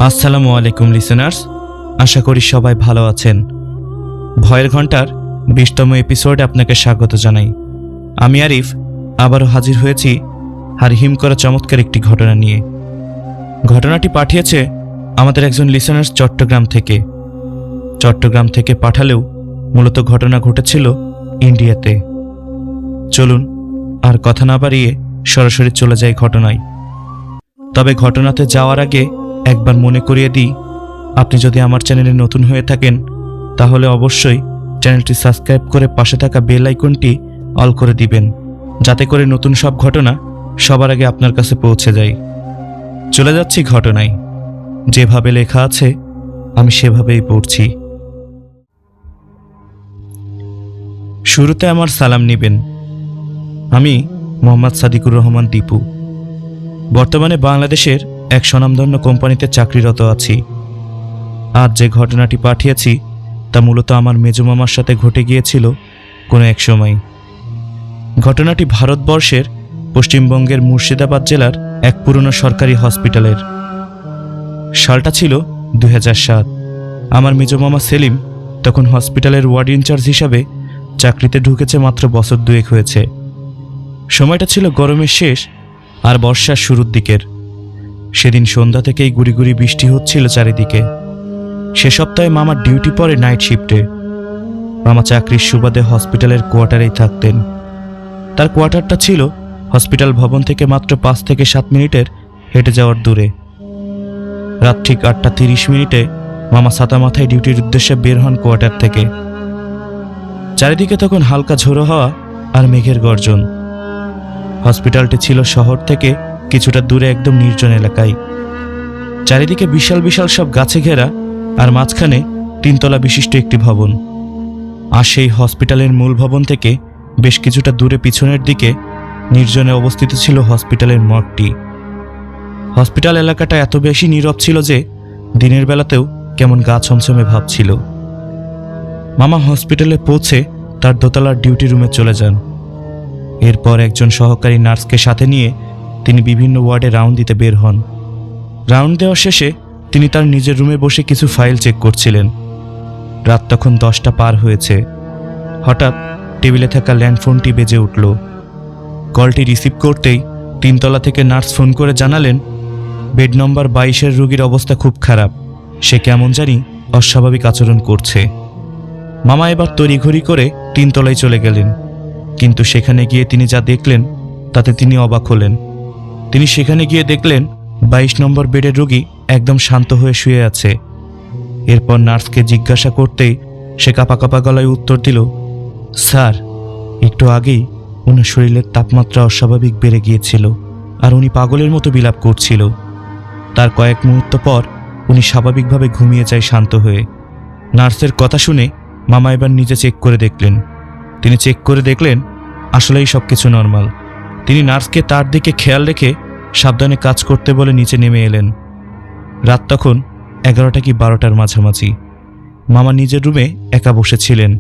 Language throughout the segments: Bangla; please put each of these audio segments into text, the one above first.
আসসালামু আলাইকুম লিসেনার্স, আশা করি সবাই ভালো আছেন। ভয়ের ঘন্টার 20তম এপিসোডে আপনাকে স্বাগত জানাই। আমি আরিফ আবারও হাজির হয়েছি হারহিম করা চমৎকার একটি ঘটনা নিয়ে। ঘটনাটি পাঠিয়েছে আমাদের একজন লিসেনার্স চট্টগ্রাম থেকে পাঠালেও মূলত ঘটনা ঘটেছিল ইন্ডিয়াতে। চলুন আর কথা না বাড়িয়ে সরাসরি চলে যাই ঘটনায়। তবে ঘটনাতে যাওয়ার আগে একবার মনে করিয়ে দিই, আপনি যদি আমার চ্যানেলে নতুন হয়ে থাকেন তাহলে অবশ্যই চ্যানেলটি সাবস্ক্রাইব করে পাশে থাকা বেল আইকনটি অল করে দিবেন, যাতে করে নতুন সব ঘটনা সবার আগে আপনার কাছে পৌঁছে যায়। চলে যাচ্ছি ঘটনায়। যেভাবে লেখা আছে আমি সেভাবেই পড়ছি। শুরুতে আমার সালাম নিবেন। আমি মোহাম্মদ সাদিকুর রহমান দীপু। বর্তমানে বাংলাদেশের এক স্বনামধন্য কোম্পানিতে চাকরিরত আছি। আজ যে ঘটনাটি পাঠিয়েছি তা মূলত আমার মেজো মামার সাথে ঘটে গিয়েছিল কোনো এক সময়। ঘটনাটি ভারতবর্ষের পশ্চিমবঙ্গের মুর্শিদাবাদ জেলার এক পুরনো সরকারি হসপিটালের। সালটা ছিল 2007। আমার মেজো মামা সেলিম তখন হসপিটালের ওয়ার্ড ইনচার্জ হিসাবে চাকরিতে ঢুকেছে মাত্র বছর 2 হয়েছে। সময়টা ছিল গরমের শেষ আর বর্ষার শুরুর দিকের। সেদিন সন্ধ্যা থেকেই গুড়ি গুড়ি বৃষ্টি হচ্ছিল চারিদিকে। সে সপ্তাহে মামার ডিউটি পড়ে নাইট শিফটে। মামা চাকরির সুবাদে হসপিটালের কোয়ার্টারেই থাকতেন। তার কোয়ার্টারটা ছিল হসপিটাল ভবন থেকে মাত্র 5 থেকে 7 মিনিটের হেঁটে যাওয়ার দূরে। রাত ঠিক 8:30 মামা ছাতা মাথায় ডিউটির উদ্দেশ্যে বের হন কোয়ার্টার থেকে। চারিদিকে তখন হালকা ঝোড়ো হাওয়া আর মেঘের গর্জন। হসপিটালটি ছিল শহর থেকে কিছুটা দূরে একদম নির্জন এলাকায়। চারিদিকে বিশাল বিশাল সব গাছে ঘেরা আর মাঝখানে 3 তলা বিশিষ্ট একটি ভবন। আর সেই হসপিটালের মূল ভবন থেকে বেশ কিছুটা দূরে পিছনের দিকে নির্জনে অবস্থিত ছিল হসপিটালের মর্গটি। হসপিটাল এলাকাটা এত বেশি নীরব ছিল যে দিনের বেলাতেও কেমন গা ছমছমে ভাব ছিল। মামা হসপিটালে পৌঁছে তার দোতলার ডিউটি রুমে চলে যান। এরপর একজন সহকারী নার্সকে সাথে নিয়ে তিনি বিভিন্ন ওয়ার্ডে রাউন্ড দিতে বের হন। রাউন্ড দেওয়া শেষে তিনি তার নিজের রুমে বসে কিছু ফাইল চেক করছিলেন। রাত তখন 10টা পার হয়েছে। হঠাৎ টেবিলে থাকা ল্যান্ডফোনটি বেজে উঠল। কলটি রিসিভ করতেই 3 তলা থেকে নার্স ফোন করে জানালেন বেড নম্বর 22-এর রোগীর অবস্থা খুব খারাপ, সে কেমন জানি অস্বাভাবিক আচরণ করছে। মামা এবার তড়িঘড়ি করে 3 তলায় চলে গেলেন। কিন্তু সেখানে গিয়ে তিনি যা দেখলেন তাতে তিনি অবাক হলেন। তিনি সেখানে গিয়ে দেখলেন 22 নম্বর বেডের রোগী একদম শান্ত হয়ে শুয়ে আছে। এরপর নার্সকে জিজ্ঞাসা করতেই সে কাঁপা কাঁপা গলায় উত্তর দিল, স্যার, একটু আগেই ওনার শরীরের তাপমাত্রা অস্বাভাবিক বেড়ে গিয়েছিল আর উনি পাগলের মতো বিলাপ করছিল। তার কয়েক মুহূর্ত পর উনি স্বাভাবিকভাবে ঘুমিয়ে যায় শান্ত হয়ে। নার্সের কথা শুনে মামা এবার নিজে চেক করে দেখলেন। তিনি চেক করে দেখলেন আসলেই সব কিছু নর্মাল। তিনি নার্সকে তার দিকে খেয়াল রেখে সাবধানে কাজ করতে বলে নিচে নেমে এলেন। রাত তখন 11টা কি 12টার মাঝামাঝি। মামা নিজের রুমে একা বসেছিলেন।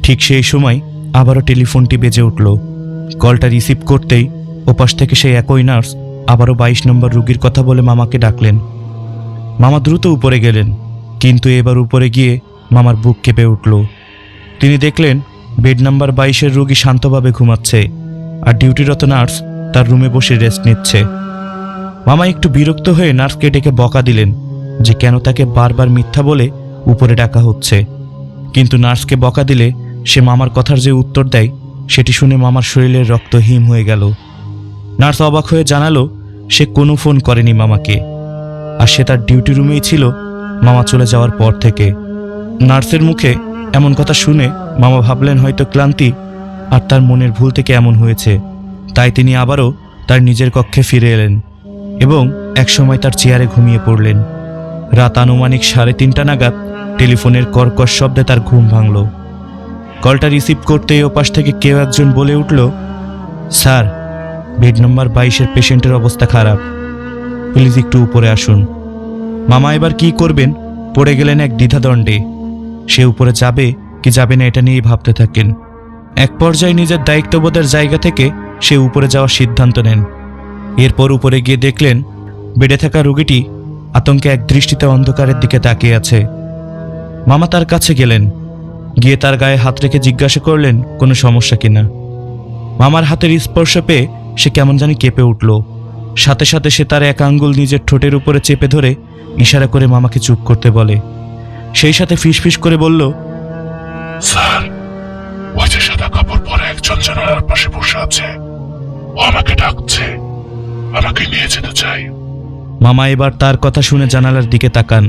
ঠিক সেই সময় আবারও টেলিফোনটি বেজে উঠল। কলটা রিসিভ করতেই ওপাশ থেকে সেই একই নার্স আবারও 22 নম্বর রোগীর কথা বলে মামাকে ডাকলেন। মামা দ্রুত উপরে গেলেন, কিন্তু এবার উপরে গিয়ে মামার বুক কেঁপে উঠল। তিনি দেখলেন বেড নাম্বার 22-এর রোগী শান্তভাবে ঘুমাচ্ছে আর ডিউটিরত নার্স তার রুমে বসে রেস্ট নিচ্ছে। মামা একটু বিরক্ত হয়ে নার্সকে ডেকে বকা দিলেন যে কেন তাকে বারবার মিথ্যা বলে উপরে ডাকা হচ্ছে। কিন্তু নার্সকে বকা দিলে সে মামার কথার যে উত্তর দেয় সেটি শুনে মামার শরীরের রক্ত হিম হয়ে গেল। নার্স অবাক হয়ে জানালো সে কোনো ফোন করেনি মামাকে, আর সে তার ডিউটি রুমেই ছিল মামা চলে যাওয়ার পর থেকে। নার্সের মুখে এমন কথা শুনে মামা ভাবলেন হয়তো ক্লান্তি আর তার মনের ভুল থেকে এমন হয়েছে। তাই তিনি আবারও তার নিজের কক্ষে ফিরে এলেন এবং একসময় তার চেয়ারে ঘুমিয়ে পড়লেন। রাত আনুমানিক 3:30 নাগাদ টেলিফোনের কর্কশ শব্দে তার ঘুম ভাঙল। কলটা রিসিভ করতেই ওপাশ থেকে কেউ একজন বলে উঠল, স্যার, বেড নম্বর 22-এর পেশেন্টের অবস্থা খারাপ, প্লিজ একটু উপরে আসুন। মামা এবার কি করবেন পড়ে গেলেন এক দ্বিধাদ্বন্দ্বে। সে উপরে যাবে কি যাবে না এটা নিয়েই ভাবতে থাকেন। এক পর্যায়ে নিজের দায়িত্ববোধের জায়গা থেকে সে উপরে যাওয়ার সিদ্ধান্ত নেন। এরপর উপরে গিয়ে দেখলেন বেডে থাকা রোগীটি আতঙ্কে এক দৃষ্টিতে অন্ধকারের দিকে তাকিয়ে আছে। মামা তার কাছে গেলেন, গিয়ে তার গায়ে হাত রেখে জিজ্ঞাসা করলেন কোনো সমস্যা কিনা। মামার হাতের স্পর্শ পেয়ে সে কেমন জানি কেঁপে উঠল। সাথে সাথে সে তার এক আঙ্গুল নিজের ঠোঁটের উপরে চেপে ধরে ইশারা করে মামাকে চুপ করতে বলে। সেই সাথে ফিসফিস করে বলল, স্যার, ওই যে সাদা কাপড় পরে একজন জানালার পাশে বসে আছে, ও আমাকে ডাকছে, আমাকে নিয়ে যেতে চাই। মামা এবার তার কথা শুনে জানালার দিকে তাকান।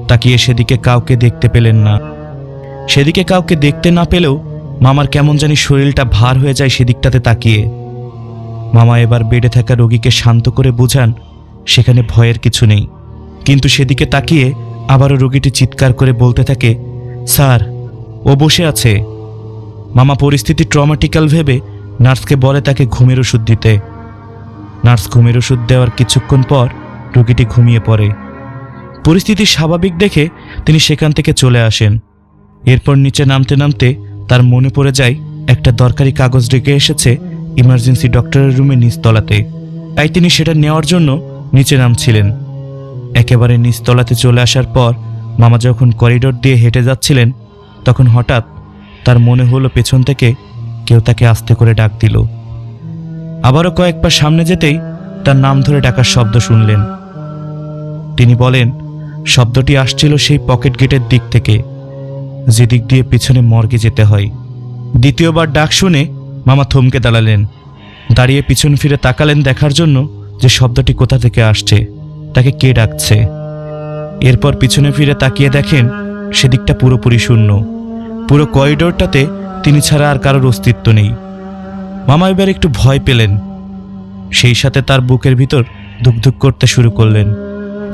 তাকিয়ে সেদিকে কাউকে দেখতে পেলেন না। সেদিকে কাউকে দেখতে না পেলেও মামার কেমন জানি শরীরটা ভার হয়ে যায় সেদিকটাতে তাকিয়ে। মামা এবার বেডে থাকা রোগীকে শান্ত করে বুঝান সেখানে ভয়ের কিছু নেই। কিন্তু সেদিকে তাকিয়ে আবারও রোগীটি চিৎকার করে বলতে থাকে, স্যার, ও বসে আছে। মামা পরিস্থিতি ট্রমাটিক্যাল ভেবে নার্সকে বলে তাকে ঘুমের ওষুধ দিতে। নার্স ঘুমের ওষুধ দেওয়ার কিছুক্ষণ পর রোগীটি ঘুমিয়ে পড়ে। পরিস্থিতি স্বাভাবিক দেখে তিনি সেখান থেকে চলে আসেন। এরপর নিচে নামতে নামতে তার মনে পড়ে যায় একটা দরকারি কাগজ রেখে এসেছে ইমার্জেন্সি ডক্টরের রুমে নিচতলাতে। তাই তিনি সেটা নেওয়ার জন্য নিচে নামছিলেন। একেবারে নিচতলাতে চলে আসার পর মামা যখন করিডোর দিয়ে হেঁটে যাচ্ছিলেন, তখন হঠাৎ তার মনে হলো পেছন থেকে কেউ তাকে আস্তে করে ডাক দিল। আবারও কয়েক পা সামনে যেতেই তার নাম ধরে ডাকার শব্দ শুনলেন। তিনি বলেন শব্দটি আসছিল সেই পকেট গেটের দিক থেকে, যেদিক দিয়ে পিছনে মর্গে যেতে হয়। দ্বিতীয়বার ডাক শুনে মামা থমকে দাঁড়ালেন। দাঁড়িয়ে পিছন ফিরে তাকালেন দেখার জন্য যে শব্দটি কোথা থেকে আসছে, তাকে কে ডাকছে। এরপর পিছনে ফিরে তাকিয়ে দেখেন সেদিকটা পুরোপুরি শূন্য। পুরো করিডোরটাতে তিনি ছাড়া আর কারোর অস্তিত্ব নেই। মামা এবার একটু ভয় পেলেন। সেই সাথে তার বুকের ভিতর ধুকধুক করতে শুরু করলেন।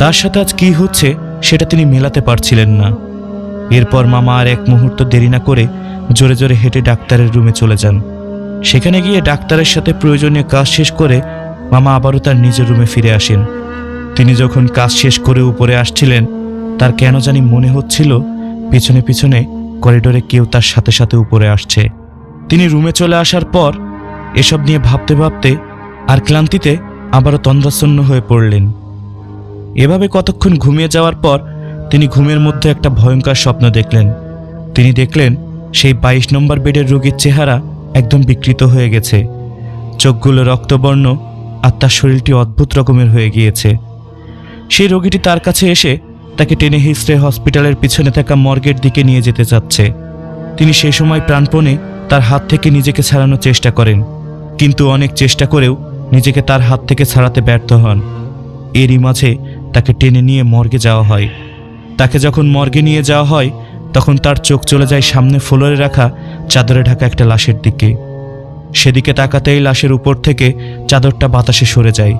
তার সাথে আজ কী হচ্ছে সেটা তিনি মেলাতে পারছিলেন না। এরপর মামা আর এক মুহূর্ত দেরি না করে জোরে জোরে হেঁটে ডাক্তারের রুমে চলে যান। সেখানে গিয়ে ডাক্তারের সাথে প্রয়োজনীয় কাজ শেষ করে মামা আবারও তার নিজের রুমে ফিরে আসেন। তিনি যখন কাজ শেষ করে উপরে আসছিলেন, তার কেন জানি মনে হচ্ছিল পিছনে পিছনে করিডোরে কেউ তার সাথে সাথে উপরে আসছে। তিনি রুমে চলে আসার পর এসব নিয়ে ভাবতে ভাবতে আর ক্লান্তিতে আবারও তন্দ্রাচ্ছন্ন হয়ে পড়লেন। এভাবে কতক্ষণ ঘুমিয়ে যাওয়ার পর তিনি ঘুমের মধ্যে একটা ভয়ঙ্কর স্বপ্ন দেখলেন। তিনি দেখলেন সেই 22 নম্বর বেডের রোগীর চেহারা একদম বিকৃত হয়ে গেছে। চোখগুলো রক্তবর্ণ আর তার শরীরটি অদ্ভুত রকমের হয়ে গিয়েছে। সেই রোগীটি তার কাছে এসে তাকে টেনে হিঁচড়ে হসপিটালের পিছনে থাকা মর্গের দিকে নিয়ে যেতে চাচ্ছে। তিনি সেই সময় প্রাণপণে তার হাত থেকে নিজেকে ছাড়ানোর চেষ্টা করেন, কিন্তু অনেক চেষ্টা করেও নিজেকে তার হাত থেকে ছাড়াতে ব্যর্থ হন। এরই মাঝে তাকে টেনে নিয়ে মর্গে যাওয়া হয়। তাকে যখন মর্গে নিয়ে যাওয়া হয় তখন তার চোখ চলে যায় সামনে ফ্লোরে রাখা চাদরে ঢাকা একটা লাশের দিকে। সেদিকে তাকাতেই লাশের উপর থেকে চাদরটা বাতাসে সরে যায়।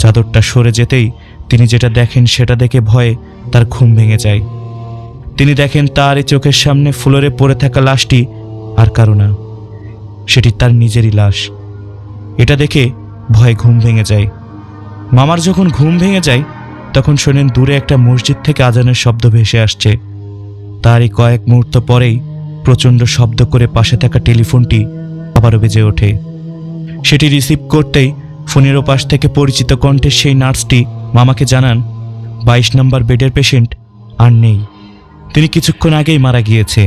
চাদরটা সরে যেতেই তিনি যেটা দেখেন সেটা দেখে ভয়ে তার ঘুম ভেঙে যায়। তিনি দেখেন তার এই চোখের সামনে ফ্লোরে পড়ে থাকা লাশটি আর কারো না, সেটি তার নিজেরই লাশ। এটা দেখে ভয়ে ঘুম ভেঙে যায়। মামার যখন ঘুম ভেঙে যায় তখন শোনেন দূরে একটা মসজিদ থেকে আজানের শব্দ ভেসে আসছে। তারই কয়েক মুহূর্ত পরেই প্রচণ্ড শব্দ করে পাশে থাকা টেলিফোনটি আবারও বেজে ওঠে। সেটি রিসিভ করতেই ফোনের ওপাশ থেকে পরিচিত কণ্ঠের সেই নার্সটি মামাকে জানান 22 নম্বর বেডের পেশেন্ট আর নেই, তিনি কিছুক্ষণ আগেই মারা গিয়েছে।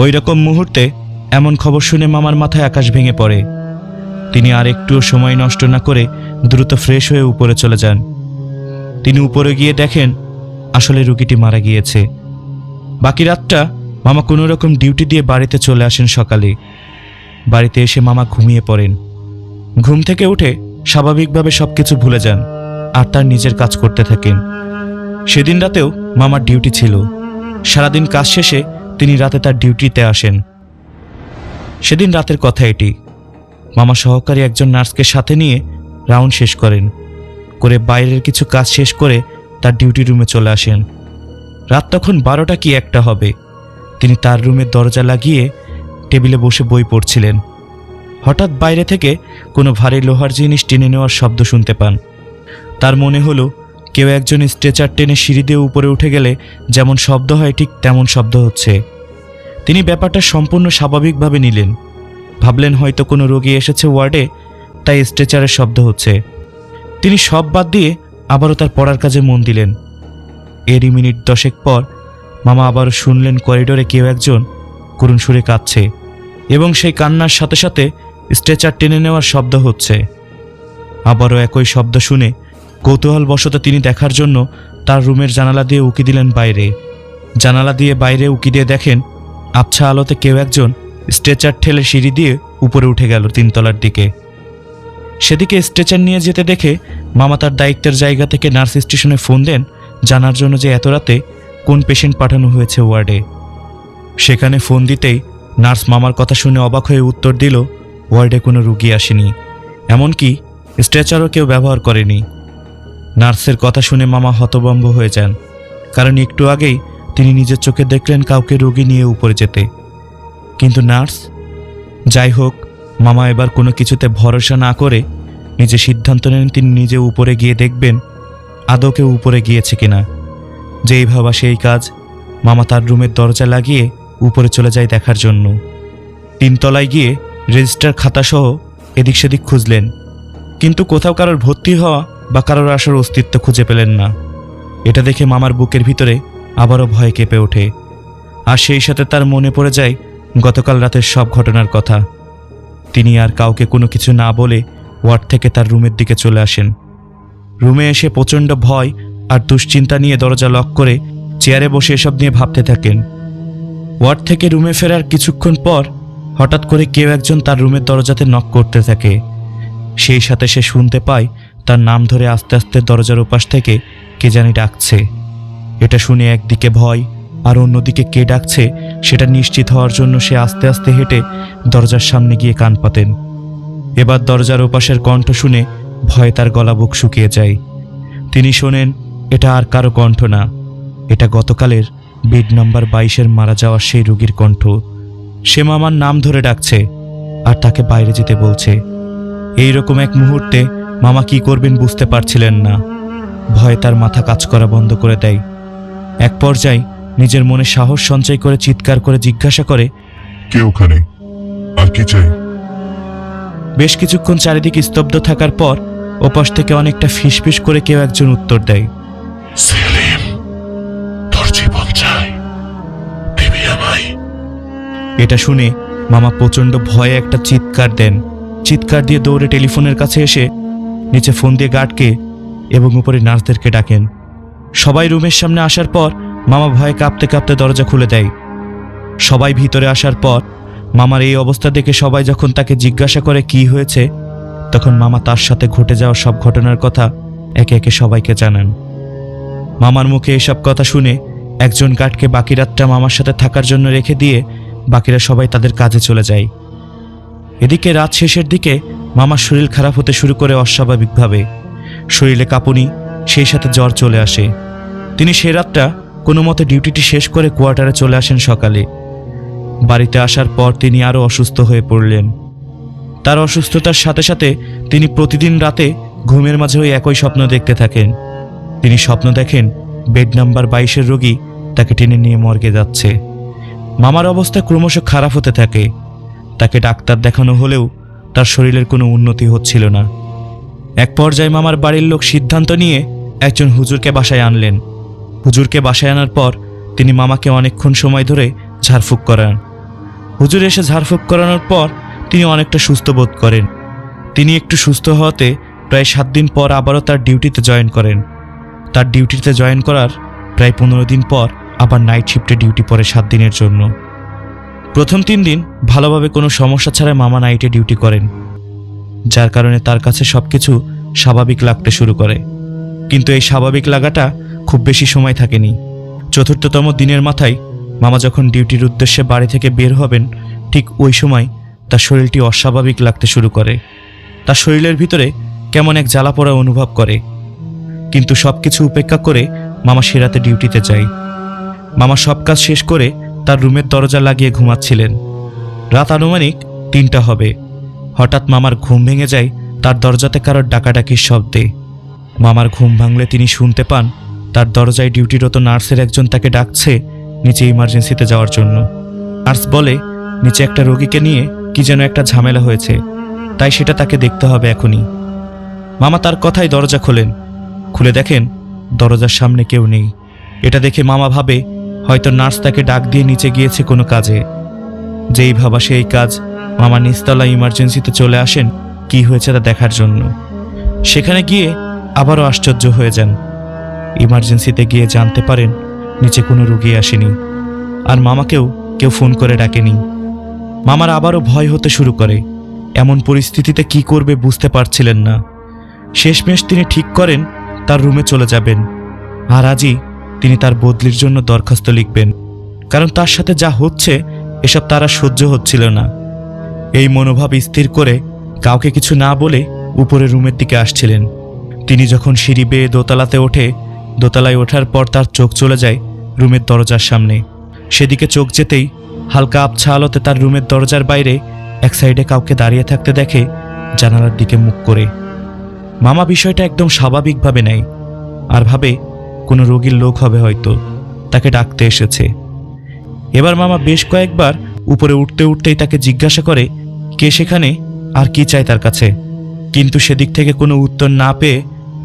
ওই রকম মুহূর্তে এমন খবর শুনে মামার মাথায় আকাশ ভেঙে পড়ে। তিনি আর একটুও সময় নষ্ট না করে দ্রুত ফ্রেশ হয়ে উপরে চলে যান। তিনি উপরে গিয়ে দেখেন আসলে রোগীটি মারা গিয়েছে। বাকি রাতটা মামা কোনো রকম ডিউটি দিয়ে বাড়িতে চলে আসেন। সকালে বাড়িতে এসে মামা ঘুমিয়ে পড়েন। ঘুম থেকে উঠে স্বাভাবিকভাবে সবকিছু ভুলে যান আর তার নিজের কাজ করতে থাকেন। সেদিন রাতেও মামার ডিউটি ছিল। সারাদিন কাজ শেষে তিনি রাতে তার ডিউটিতে আসেন। সেদিন রাতের কথা এটি। মামা সহকারী একজন নার্সকে সাথে নিয়ে রাউন্ড শেষ করেন, করে বাইরের কিছু কাজ শেষ করে তার ডিউটি রুমে চলে আসেন। রাত তখন 12টা কি 1টা হবে। তিনি তার রুমের দরজা লাগিয়ে টেবিলে বসে বই পড়ছিলেন। হঠাৎ বাইরে থেকে কোনো ভারী লোহার জিনিস টেনে নেওয়ার শব্দ শুনতে পান। তার মনে হলো কেউ একজন স্ট্রেচার টেনে সিঁড়ি দিয়ে উপরে উঠে গেলে যেমন শব্দ হয় ঠিক তেমন শব্দ হচ্ছে। তিনি ব্যাপারটা সম্পূর্ণ স্বাভাবিকভাবে নিলেন। ভাবলেন হয়তো কোনো রোগী এসেছে ওয়ার্ডে, তাই স্ট্রেচারের শব্দ হচ্ছে। তিনি সব বাদ দিয়ে আবারও তার পড়ার কাজে মন দিলেন। এরই মিনিট 10 পর মামা আবারও শুনলেন করিডোরে কেউ একজন করুণ সুরে কাঁদছে এবং সেই কান্নার সাথে সাথে স্ট্রেচার টেনে নেওয়ার শব্দ হচ্ছে। আবারও একই শব্দ শুনে কৌতূহলবশত তিনি দেখার জন্য তার রুমের জানালা দিয়ে উকি দিলেন বাইরে। জানালা দিয়ে বাইরে উকি দিয়ে দেখেন আবছা আলোতে কেউ একজন স্ট্রেচার ঠেলে সিঁড়ি দিয়ে উপরে উঠে গেল 3 তলার দিকে। সেদিকে স্ট্রেচার নিয়ে যেতে দেখে মামা তার দায়িত্বের জায়গা থেকে নার্স স্টেশনে ফোন দেন জানার জন্য যে এত রাতে কোন পেশেন্ট পাঠানো হয়েছে ওয়ার্ডে। সেখানে ফোন দিতেই নার্স মামার কথা শুনে অবাক হয়ে উত্তর দিল ওয়ার্ডে কোনো রুগী আসেনি, এমনকি স্ট্রেচারও কেউ ব্যবহার করেনি। নার্সের কথা শুনে মামা হতভম্ব হয়ে যান, কারণ একটু আগেই তিনি নিজের চোখে দেখলেন কাউকে রোগী নিয়ে উপরে যেতে। কিন্তু নার্স, যাই হোক, মামা এবার কোনো কিছুতে ভরসা না করে নিজে সিদ্ধান্ত নেন তিনি নিজে উপরে গিয়ে দেখবেন আদৌ কেউ উপরে গিয়েছে কিনা। যেই ভাবা সেই কাজ, মামা তার রুমের দরজা লাগিয়ে উপরে চলে যায় দেখার জন্য। 3 তলায় গিয়ে রেজিস্টার খাতাসহ এদিক সেদিক খুঁজলেন, কিন্তু কোথাও কারোর ভর্তি হওয়া বা কারোর আসার অস্তিত্ব খুঁজে পেলেন না। এটা দেখে মামার বুকের ভিতরে আবারও ভয় কেঁপে ওঠে, আর সেই সাথে তার মনে পড়ে যায় গতকাল রাতের সব ঘটনার কথা। তিনি আর কাউকে কোনো কিছু না বলে ওয়ার্ড থেকে তার রুমের দিকে চলে আসেন। রুমে এসে প্রচণ্ড ভয় আর দুশ্চিন্তা নিয়ে দরজা লক করে চেয়ারে বসে এসব নিয়ে ভাবতে থাকেন। ওয়ার্ড থেকে রুমে ফেরার কিছুক্ষণ পর হঠাৎ করে কেউ একজন তার রুমের দরজাতে নক করতে থাকে। সেই সাথে সে শুনতে পায় তার নাম ধরে আস্তে আস্তে দরজার ওপাশ থেকে কে জানি ডাকছে। এটা শুনে একদিকে ভয় আর অন্যদিকে কে ডাকছে সেটা নিশ্চিত হওয়ার জন্য সে আস্তে আস্তে হেঁটে দরজার সামনে গিয়ে কান পাতেন। এবার দরজার ওপাশের কণ্ঠ শুনে ভয়ে তার গলা বুক শুকিয়ে যায়। তিনি শোনেন এটা আর কারো কণ্ঠ না, এটা গতকালের বেড নাম্বার 22-এর মারা যাওয়া সেই রোগীর কণ্ঠ। সে মামার নাম ধরে ডাকছে আর তাকে বাইরে যেতে বলছে। এই রকম এক মুহূর্তে মামা কি করবেন বুঝতে পারছিলেন না। ভয়ে তার মাথা কাজ করা বন্ধ করে দেয়। এক পর্যায়ে নিজের মনে সাহস সঞ্চয় করে চিৎকার করে জিজ্ঞাসা করে, কে ওখানে, আর কি চাই? বেশ কিছুক্ষণ চারিদিকে স্তব্ধ থাকার পর ওপাশ থেকে অনেকটা ফিসফিস করে কেউ একজন উত্তর দেয়, সেলিম, তোর জীবন চাই, দিবি আমায়? এটা শুনে মামা প্রচণ্ড ভয়ে একটা চিৎকার দেন। চিৎকার দিয়ে দৌড়ে টেলিফোনের কাছে এসে নিচে ফোন দিয়ে গার্ডকে এবং উপরে নার্সদেরকে ডাকেন। সবাই রুমের সামনে আসার পর মামা ভয়ে কাঁপতে কাঁপতে দরজা খুলে দেয়। সবাই ভিতরে আসার পর মামার এই অবস্থা দেখে সবাই যখন তাকে জিজ্ঞাসা করে কি হয়েছে, তখন মামা তার সাথে ঘটে যাওয়া সব ঘটনার কথা একে একে সবাইকে জানান। মামার মুখে এসব কথা শুনে একজন গার্ডকে বাকি রাতটা মামার সাথে থাকার জন্য রেখে দিয়ে বাকিরা সবাই তাদের কাজে চলে যায়। এদিকে রাত শেষের দিকে মামার শরীর খারাপ হতে শুরু করে অস্বাভাবিকভাবে। শরীরে কাঁপুনি, সেই সাথে জ্বর চলে আসে। তিনি সে রাতটা কোনো মতে ডিউটিটি শেষ করে কোয়ার্টারে চলে আসেন সকালে। বাড়িতে আসার পর তিনি আরও অসুস্থ হয়ে পড়লেন। তার অসুস্থতার সাথে সাথে তিনি প্রতিদিন রাতে ঘুমের মাঝে ওই একই স্বপ্ন দেখতে থাকেন। তিনি স্বপ্ন দেখেন বেড নাম্বার 22-এর রোগী তাকে টেনে নিয়ে মর্গে যাচ্ছে। মামার অবস্থা ক্রমশ খারাপ হতে থাকে। তাকে ডাক্তার দেখানো হলেও তার শরীরের কোনো উন্নতি হচ্ছিল না। এক পর্যায়ে মামার বাড়ির লোক সিদ্ধান্ত নিয়ে একজন হুজুরকে বাসায় আনলেন। হুজুরকে বাসায় আনার পর তিনি মামাকে অনেকক্ষণ সময় ধরে ঝাড়ফুঁক করান। হুজুর এসে ঝাড়ফুঁক করানোর পর তিনি অনেকটা সুস্থ বোধ করেন। তিনি একটু সুস্থ হওয়াতে প্রায় 7 দিন পর আবারও তার ডিউটিতে জয়েন করেন। তার ডিউটিতে জয়েন করার প্রায় 15 দিন পর আবার নাইট শিফটে ডিউটি পড়ে 7 দিনের জন্য। প্রথম 3 দিন ভালোভাবে কোনো সমস্যা ছাড়াই মামা নাইটে ডিউটি করেন, যার কারণে তার কাছে সবকিছু স্বাভাবিক লাগতে শুরু করে। কিন্তু এই স্বাভাবিক লাগাটা খুব বেশি সময় থাকেনি। 4র্থতম দিনের মাথায় মামা যখন ডিউটির উদ্দেশ্যে বাড়ি থেকে বের হবেন, ঠিক ওই সময় তার শরীরটি অস্বাভাবিক লাগতে শুরু করে। তার শরীরের ভিতরে কেমন এক জ্বালা পোড়া অনুভব করে। কিন্তু সব কিছু উপেক্ষা করে মামা সে রাতে ডিউটিতে যায়। মামা সব কাজ শেষ করে তার রুমের দরজা লাগিয়ে ঘুমাচ্ছিলেন। রাত আনুমানিক 3টা হবে। হঠাৎ মামার ঘুম ভেঙে যায় তার দরজাতে কারোর ডাকাডাকির শব্দে। মামার ঘুম ভাঙলে তিনি শুনতে পান তার দরজায় ডিউটিরত নার্সের একজন তাকে ডাকছে নিচে ইমার্জেন্সিতে যাওয়ার জন্য। নার্স বলে নিচে একটা রোগীকে নিয়ে কি যেন একটা ঝামেলা হয়েছে, তাই সেটা তাকে দেখতে হবে এখনই। মামা তার কথাই দরজা খোলেন। খুলে দেখেন দরজার সামনে কেউ নেই। এটা দেখে মামা ভাবে হয়তো নার্স তাকে ডাক দিয়ে নিচে গিয়েছে কোনো কাজে। যেই ভাবা সেই কাজ, মামা নিচতলা ইমার্জেন্সিতে চলে আসেন কি হয়েছে তা দেখার জন্য। সেখানে গিয়ে আবারও আশ্চর্য হয়ে যান। ইমার্জেন্সিতে গিয়ে জানতে পারেন নিচে কোনো রোগী আসেনি, আর মামাকেও কেউ ফোন করে ডাকেনি। মামার আবারও ভয় হতে শুরু করে। এমন পরিস্থিতিতে কি করবে বুঝতে পারছিলেন না। শেষমেশ তিনি ঠিক করেন তার রুমে চলে যাবেন, আর আজই তিনি তার বদলির জন্য দরখাস্ত লিখবেন, কারণ তার সাথে যা হচ্ছে এসব তার আর সহ্য হচ্ছিল না। এই মনোভাব স্থির করে কাউকে কিছু না বলে উপরে রুমের দিকে আসছিলেন। তিনি যখন সিঁড়ি বেয়ে দোতলাতে ওঠে, দোতলায় ওঠার পর তার চোখ চলে যায় রুমের দরজার সামনে। সেদিকে চোখ যেতেই হালকা আবছা আলোতে তার রুমের দরজার বাইরে এক সাইডে কাউকে দাঁড়িয়ে থাকতে দেখে, জানালার দিকে মুখ করে। মামা বিষয়টা একদম স্বাভাবিকভাবে নেয়, আর ভাবে কোনো রোগীর লোক হবে, হয়তো তাকে ডাকতে এসেছে। এবার মামা বেশ কয়েকবার উপরে উঠতে উঠতেই তাকে জিজ্ঞাসা করে কে সেখানে আর কি চায় তার কাছে, কিন্তু সেদিক থেকে কোনো উত্তর না পেয়ে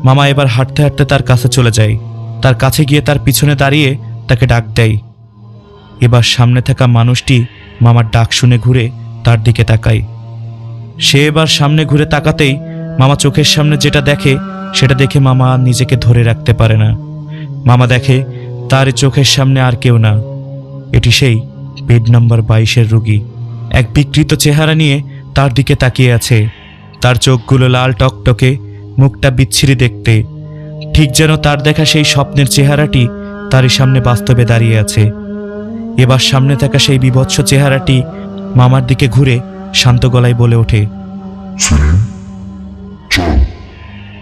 মামা এবার হাঁটতে হাঁটতে তার কাছে চলে যায়। তার কাছে গিয়ে তার পিছনে দাঁড়িয়ে তাকে ডাক দেয়। এবার সামনে থাকা মানুষটি মামার ডাক শুনে ঘুরে তার দিকে তাকায়। সে এবার সামনে ঘুরে তাকাতেই মামা চোখের সামনে যেটা দেখে সেটা দেখে মামা আর নিজেকে ধরে রাখতে পারে না। মামা দেখে তার চোখের সামনে আর কেউ না, এটি সেই বেড নাম্বার 22-এর রোগী। এক বিকৃত চেহারা নিয়ে তার দিকে তাকিয়ে আছে। তার চোখগুলো লাল টকটকে, মুখটা বিচ্ছিরি দেখতে, ঠিক যেন তার দেখা সেই স্বপ্নের চেহারাটি তারই সামনে বাস্তবে দাঁড়িয়ে আছে। এবার সামনে থাকা সেই বিভৎস চেহারাটি মামার দিকে ঘুরে শান্ত গলায় বলে ওঠে, সেলিম, চল,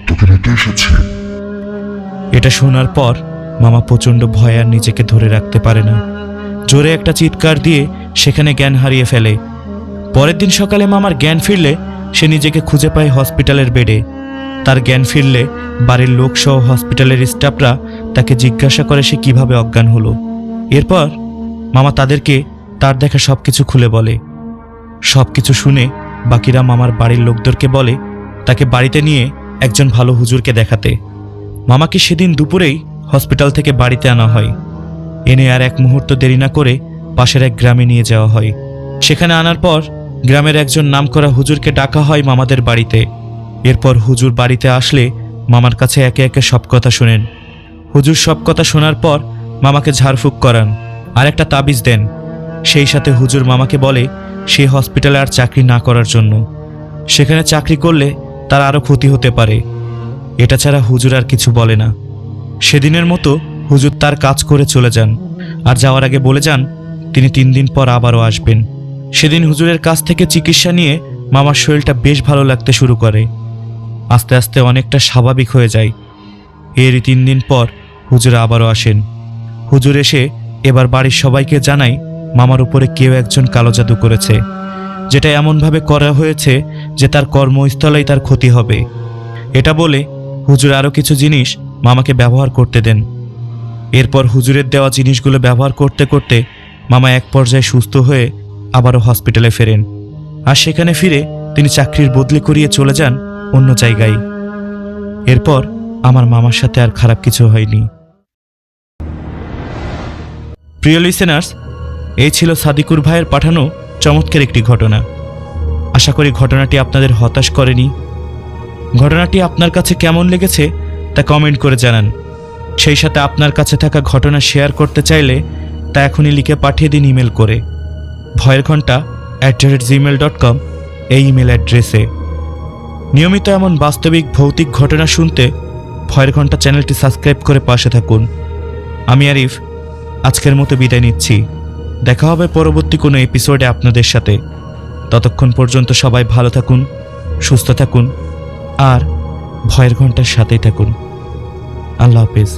তোকে নিতে এসেছি। এটা শোনার পর মামা প্রচণ্ড ভয় আর নিজেকে ধরে রাখতে পারে না। জোরে একটা চিৎকার দিয়ে সেখানে জ্ঞান হারিয়ে ফেলে। পরের দিন সকালে মামার জ্ঞান ফিরলে সে নিজেকে খুঁজে পায় হসপিটালের বেডে। তার জ্ঞান ফিরলে বাড়ির লোকসহ হসপিটালের স্টাফরা তাকে জিজ্ঞাসা করে সে কিভাবে অজ্ঞান হলো। এরপর মামা তাদেরকে তার দেখা সবকিছু খুলে বলে। সবকিছু শুনে বাকিরা মামার বাড়ির লোকদেরকে বলে তাকে বাড়িতে নিয়ে একজন ভালো হুজুরকে দেখাতে। মামাকে সেদিন দুপুরেই হসপিটাল থেকে বাড়িতে আনা হয়। এনে আর এক মুহূর্ত দেরি না করে পাশের এক গ্রামে নিয়ে যাওয়া হয়। সেখানে আনার পর গ্রামের একজন নামকরা হুজুরকে ডাকা হয় মামাদের বাড়িতে। এরপর হুজুর বাড়িতে আসলে মামার কাছে একে একে সব কথা শোনেন। হুজুর সব কথা শোনার পর মামাকে ঝাড়ফুঁক করান আর একটা তাবিজ দেন। সেই সাথে হুজুর মামাকে বলে সে হসপিটালে আর চাকরি না করার জন্য। সেখানে চাকরি করলে তার আরও ক্ষতি হতে পারে। এটা ছাড়া হুজুর আর কিছু বলে না। সেদিনের মতো হুজুর তার কাজ করে চলে যান, আর যাওয়ার আগে বলে যান তিনি 3 দিন পর আবারও আসবেন। সেদিন হুজুরের কাছ থেকে চিকিৎসা নিয়ে মামার শরীরটা বেশ ভালো লাগতে শুরু করে। আস্তে আস্তে অনেকটা স্বাভাবিক হয়ে যায়। এরই 3 দিন পর হুজুর আবারও আসেন। হুজুর এসে এবার বাড়ির সবাইকে জানায় মামার উপরে কেউ একজন কালো জাদু করেছে, যেটা এমনভাবে করা হয়েছে যে তার কর্মস্থলেই তার ক্ষতি হবে। এটা বলে হুজুর আরও কিছু জিনিস মামাকে ব্যবহার করতে দেন। এরপর হুজুরের দেওয়া জিনিসগুলো ব্যবহার করতে করতে মামা এক পর্যায়ে সুস্থ হয়ে আবারও হসপিটালে ফেরেন। আর সেখানে ফিরে তিনি চাকরির বদলি করিয়ে চলে যান অন্য জায়গায়। এরপর আমার মামার সাথে আর খারাপ কিছু হয়নি। প্রিয় লিসেনার্স, এই ছিল সাদিকুর ভাইয়ের পাঠানো চমৎকার একটি ঘটনা। আশা করি ঘটনাটি আপনাদের হতাশ করেনি। ঘটনাটি আপনার কাছে কেমন লেগেছে তা কমেন্ট করে জানান। সেই সাথে আপনার কাছে থাকা ঘটনা শেয়ার করতে চাইলে তা এখনই লিখে পাঠিয়ে দিন ইমেল করে ভয়েরঘণ্টা@gmail.com এই ইমেল অ্যাড্রেসে। নিয়মিত এমন বাস্তবিক ভৌতিক ঘটনা শুনতে ভয়ের ঘণ্টা চ্যানেলটি সাবস্ক্রাইব করে পাশে থাকুন। আমি আরিফ আজকের মতো বিদায় নিচ্ছি। দেখা হবে পরবর্তী কোনো এপিসোডে আপনাদের সাথে। ততক্ষণ পর্যন্ত সবাই ভালো থাকুন, সুস্থ থাকুন আর ভয়ের ঘণ্টার সাথেই থাকুন। আল্লাহ হাফেজ।